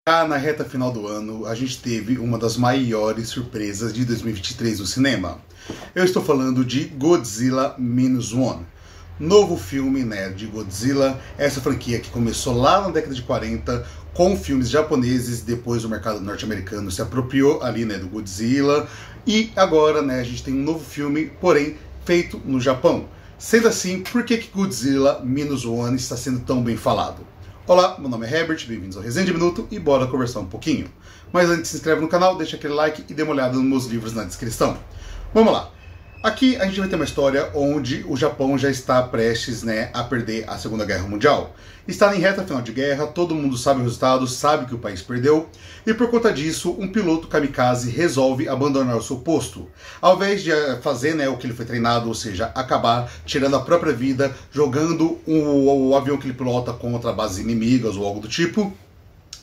Já na reta final do ano, a gente teve uma das maiores surpresas de 2023 no cinema. Eu estou falando de Godzilla Minus One. Novo filme, né, de Godzilla, essa franquia que começou lá na década de 40 com filmes japoneses, depois o mercado norte-americano se apropriou ali, né, do Godzilla, e agora, né, a gente tem um novo filme, porém feito no Japão. Sendo assim, por que Godzilla Minus One está sendo tão bem falado? Olá, meu nome é Herbert, bem-vindos ao Resenha de Minuto e bora conversar um pouquinho. Mas antes, se inscreve no canal, deixa aquele like e dê uma olhada nos meus livros na descrição. Vamos lá. Aqui a gente vai ter uma história onde o Japão já está prestes, né, a perder a Segunda Guerra Mundial. Está em reta final de guerra, todo mundo sabe o resultado, sabe que o país perdeu, e por conta disso, um piloto kamikaze resolve abandonar o seu posto. Ao invés de fazer, né, o que ele foi treinado, ou seja, acabar tirando a própria vida, jogando o avião que ele pilota contra bases inimigas ou algo do tipo,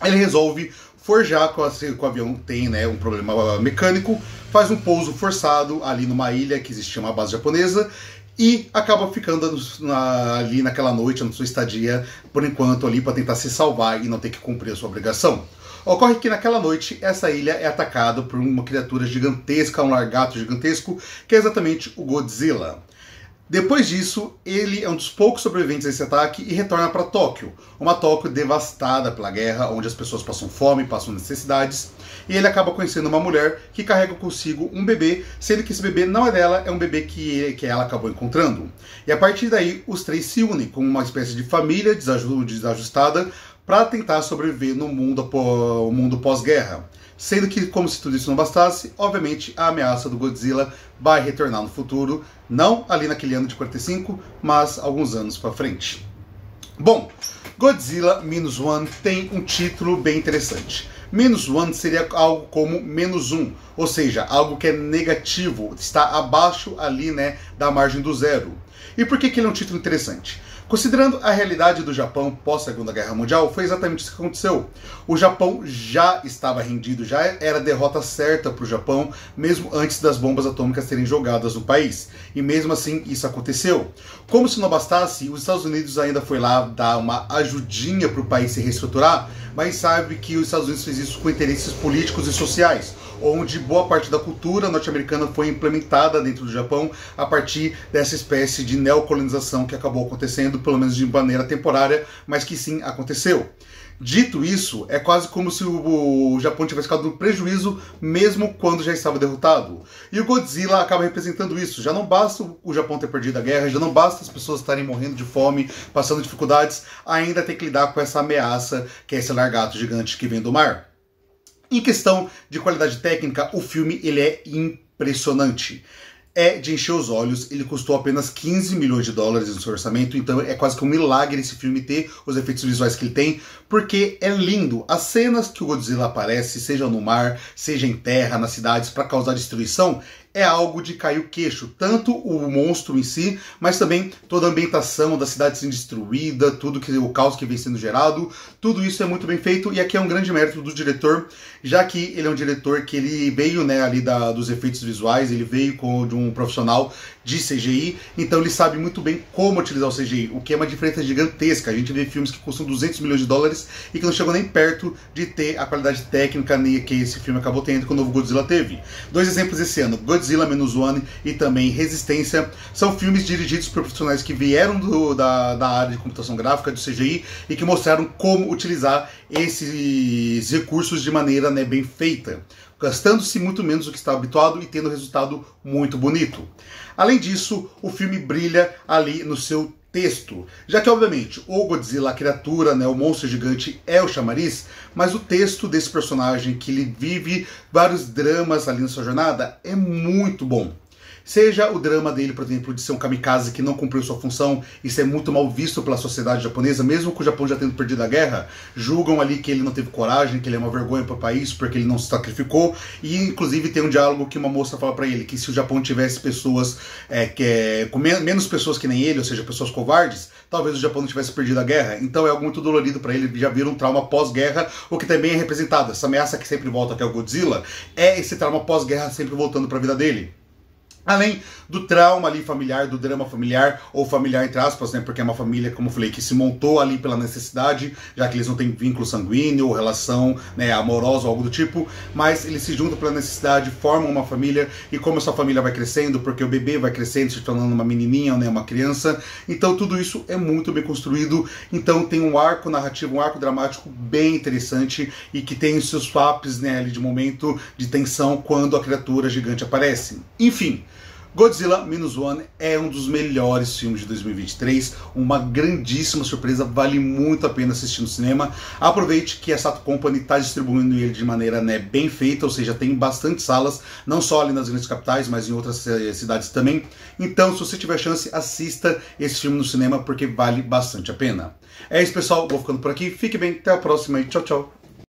ele resolve forjar com o avião tem, né, um problema mecânico, faz um pouso forçado ali numa ilha que existia uma base japonesa e acaba ficando ali naquela noite, na sua estadia, por enquanto ali para tentar se salvar e não ter que cumprir a sua obrigação. Ocorre que naquela noite essa ilha é atacada por uma criatura gigantesca, um lagarto gigantesco, que é exatamente o Godzilla. Depois disso, ele é um dos poucos sobreviventes desse ataque e retorna para Tóquio, uma Tóquio devastada pela guerra, onde as pessoas passam fome, passam necessidades, e ele acaba conhecendo uma mulher que carrega consigo um bebê, sendo que esse bebê não é dela, é um bebê que ela acabou encontrando. E a partir daí, os três se unem como uma espécie de família desajustada para tentar sobreviver no mundo pós-guerra. Sendo que, como se tudo isso não bastasse, obviamente a ameaça do Godzilla vai retornar no futuro, não ali naquele ano de 45, mas alguns anos para frente. Bom, Godzilla Minus One tem um título bem interessante. Minus One seria algo como menos um, ou seja, algo que é negativo, está abaixo ali, né, da margem do zero. E por que ele é um título interessante? Considerando a realidade do Japão pós-Segunda Guerra Mundial, foi exatamente isso que aconteceu. O Japão já estava rendido, já era a derrota certa para o Japão, mesmo antes das bombas atômicas serem jogadas no país. E mesmo assim, isso aconteceu. Como se não bastasse, os Estados Unidos ainda foi lá dar uma ajudinha para o país se reestruturar, mas sabe que os Estados Unidos fez isso com interesses políticos e sociais, onde boa parte da cultura norte-americana foi implementada dentro do Japão a partir dessa espécie de neocolonização que acabou acontecendo, pelo menos de maneira temporária, mas que sim aconteceu. Dito isso, é quase como se o Japão tivesse ficado no prejuízo mesmo quando já estava derrotado. E o Godzilla acaba representando isso. Já não basta o Japão ter perdido a guerra, já não basta as pessoas estarem morrendo de fome, passando dificuldades, ainda tem que lidar com essa ameaça que é esse lagarto gigante que vem do mar. Em questão de qualidade técnica, o filme ele é impressionante. É de encher os olhos, ele custou apenas 15 milhões de dólares no seu orçamento, então é quase que um milagre esse filme ter os efeitos visuais que ele tem, porque é lindo. As cenas que o Godzilla aparece, seja no mar, seja em terra, nas cidades, para causar destruição, é algo de cair o queixo, tanto o monstro em si, mas também toda a ambientação da cidade sendo destruída, o caos que vem sendo gerado, tudo isso é muito bem feito, e aqui é um grande mérito do diretor, já que ele é um diretor que ele veio, né, ali dos efeitos visuais, ele veio de um profissional de CGI, então ele sabe muito bem como utilizar o CGI, o que é uma diferença gigantesca. A gente vê filmes que custam 200 milhões de dólares e que não chegam nem perto de ter a qualidade técnica que esse filme acabou tendo, que o novo Godzilla teve. Dois exemplos esse ano, Godzilla Minus One e também Resistência, são filmes dirigidos por profissionais que vieram da área de computação gráfica, do CGI, e que mostraram como utilizar esses recursos de maneira, né, bem feita, gastando-se muito menos do que estava habituado e tendo um resultado muito bonito. Além disso, o filme brilha ali no seu texto, já que obviamente o Godzilla, a criatura, né, o monstro gigante é o chamariz, mas o texto desse personagem, que ele vive vários dramas ali na sua jornada, é muito bom. Seja o drama dele, por exemplo, de ser um kamikaze que não cumpriu sua função, isso é muito mal visto pela sociedade japonesa, mesmo com o Japão já tendo perdido a guerra, julgam ali que ele não teve coragem, que ele é uma vergonha para o país porque ele não se sacrificou, e inclusive tem um diálogo que uma moça fala para ele que se o Japão tivesse pessoas, com menos pessoas que nem ele, ou seja, pessoas covardes, talvez o Japão não tivesse perdido a guerra. Então é algo muito dolorido para ele, já vira um trauma pós-guerra, o que também é representado. Essa ameaça que sempre volta, que é o Godzilla, é esse trauma pós-guerra sempre voltando para a vida dele. Além do trauma ali familiar, do drama familiar, ou familiar entre aspas, né, porque é uma família, como eu falei, que se montou ali pela necessidade, já que eles não têm vínculo sanguíneo ou relação, né, amorosa ou algo do tipo, mas eles se juntam pela necessidade, formam uma família, e como essa família vai crescendo, porque o bebê vai crescendo, se tornando uma menininha, né, uma criança, então tudo isso é muito bem construído, então tem um arco narrativo, um arco dramático bem interessante, e que tem os seus papos, né, ali de momento de tensão quando a criatura gigante aparece. Enfim, Godzilla Minus One é um dos melhores filmes de 2023, uma grandíssima surpresa, vale muito a pena assistir no cinema. Aproveite que a Sato Company está distribuindo ele de maneira, né, bem feita, ou seja, tem bastante salas, não só ali nas grandes capitais, mas em outras cidades também. Então, se você tiver chance, assista esse filme no cinema, porque vale bastante a pena. É isso, pessoal, vou ficando por aqui, fique bem, até a próxima e tchau, tchau!